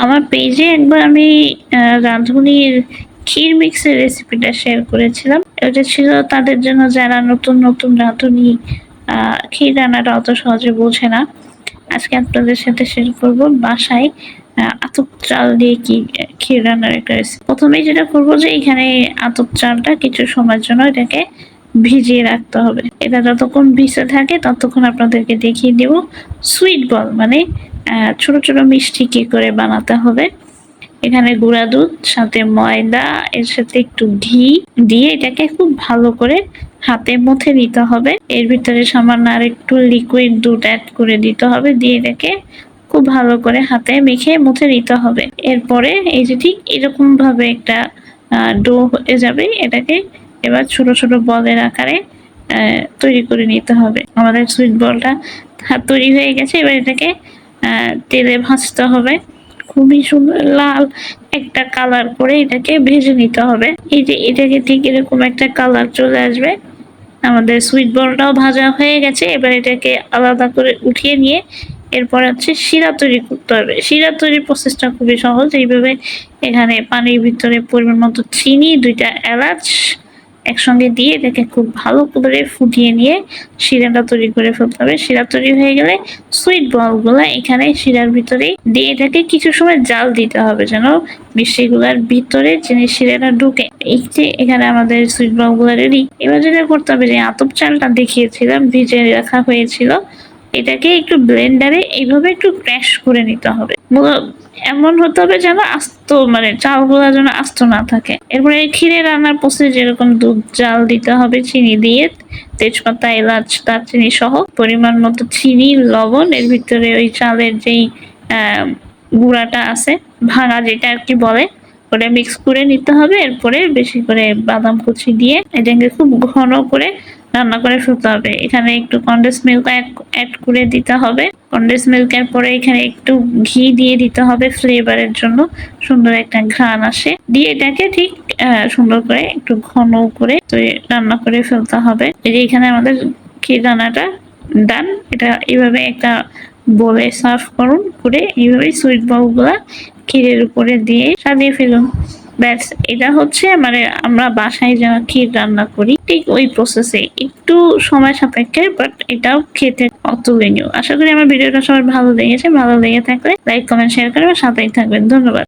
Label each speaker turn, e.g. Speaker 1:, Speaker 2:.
Speaker 1: আমার পেজে একবার আমি রাঁধুনির ক্ষীর মিক্সের রেসিপিটা শেয়ার করেছিলাম। এটা ছিল তাদের জন্য যারা নতুন নতুন রাঁধুনি ক্ষীর রান্নাটা অত সহজে বোঝে না। আজকে আপনাদের সাথে শেয়ার করব বাসায় আতপ চাল দিয়ে কি ক্ষীর রান্নার একটা রেসিপি। প্রথমেই যেটা করবো যে এখানে আতপ চালটা কিছু সময়ের জন্য এটাকে ভিজিয়ে রাখতে হবে। এটা যতক্ষণ ভিজে থাকে ততক্ষণ আপনাদেরকে দেখিয়ে দেব সুইট বল মানে ছোট ছোট মিষ্টি কি করে বানাতে হবে। এখানে গুঁড়া দুধ সাথে ময়দা এর সাথে একটু ঘি দিয়ে এটাকে খুব ভালো করে হাতে মুথে নিতে হবে। এর ভিতরে সামান্য আর একটু লিকুইড দুধ অ্যাড করে দিতে হবে, দিয়ে এটাকে খুব ভালো করে হাতে মেখে মুথে নিতে হবে। এরপরে এই যে ঠিক এরকম ভাবে একটা ডো হয়ে যাবে, এটাকে এবার ছোট ছোট বলের আকারে তৈরি করে নিতে হবে। আমাদের সুইট বলটা তৈরি হয়ে গেছে। এবার এটাকে তেলে ভাজতে হবে, খুবই সুন্দর লাল একটা কালার করে এটাকে ভেজে নিতে হবে। এই যে এটাকে ঠিক এরকম একটা কালার চলে আসবে। আমাদের সুইট বলটাও ভাজা হয়ে গেছে। এবার এটাকে আলাদা করে উঠিয়ে নিয়ে এরপর হচ্ছে শিরা তৈরি করতে হবে। শিরা তৈরির প্রসেসটা খুবই সহজ। এইভাবে এখানে পানির ভিতরে পরিমাণ মতো চিনি, 2টা এলাচ একসঙ্গে দিয়ে এটাকে খুব ভালো করে ফুটিয়ে নিয়ে শিরাটা তৈরি করে ফেলতে হবে। শিরা তৈরি হয়ে গেলে সুইট বলগুলো এখানে শিরার ভিতরে দিয়ে এটাকে কিছু সময় জাল দিতে হবে যেন মিষ্টিগুলার ভিতরে চিনি শিরাটা ঢুকে। এই যে এখানে আমাদের সুইট বলগুলো রেডি। এবার যেটা করতে হবে যে আতপ চালটা দেখিয়েছিলাম ভিজে রাখা হয়েছিল, এটাকে একটু ব্লেন্ডারে এইভাবে একটু ক্র্যাশ করে নিতে হবে। এমন হতে হবে যেন আস্ত মানে চালগুলা যেন আস্ত না থাকে। এরপরে ক্ষীরে রান্নার প্রসেস যেরকম দুধ জাল দিতে হবে চিনি দিয়ে, তেজপাতা এলাচ দারচিনি সহ পরিমাণ মতো চিনি লবণ, এর ভিতরে ওই চালের যেই গুঁড়াটা আছে ভাঙা যেটা আর কি বলে ওটা মিক্স করে নিতে হবে। এরপরে বেশি করে বাদাম কুচি দিয়ে এটাকে খুব ঘন করে রান্না করে ফেলতে হবে। এখানে একটু কনডেন্স মিল্ক অ্যাড করে দিতে হবে। কনডেন্স মিল্কের পরে এখানে একটু ঘি দিয়ে দিতে হবে ফ্লেভারের জন্য, সুন্দর একটা ঘ্রাণ আসে। দিয়ে এটাকে ঠিক সুন্দর করে একটু ঘন করে রান্না করে ফেলতে হবে। এই যে এখানে আমাদের ক্ষীর রান্নাটা ডান। এটা এইভাবে একটা বলে সার্ভ করুন করে এইভাবে সুইট বলগুলা ক্ষীরের উপরে দিয়ে সাজিয়ে ফেলুন। ব্যাস, এটা হচ্ছে মানে আমরা বাসায় যা ক্ষীর রান্না করি ঠিক ওই প্রসেসে, একটু সময় সাপেক্ষে বাট এটাও খেতে অতুলনীয়। আশা করি আমার ভিডিওটা সবার ভালো লেগেছে। ভালো লেগে থাকলে লাইক কমেন্ট শেয়ার করে সাথেই থাকবেন। ধন্যবাদ।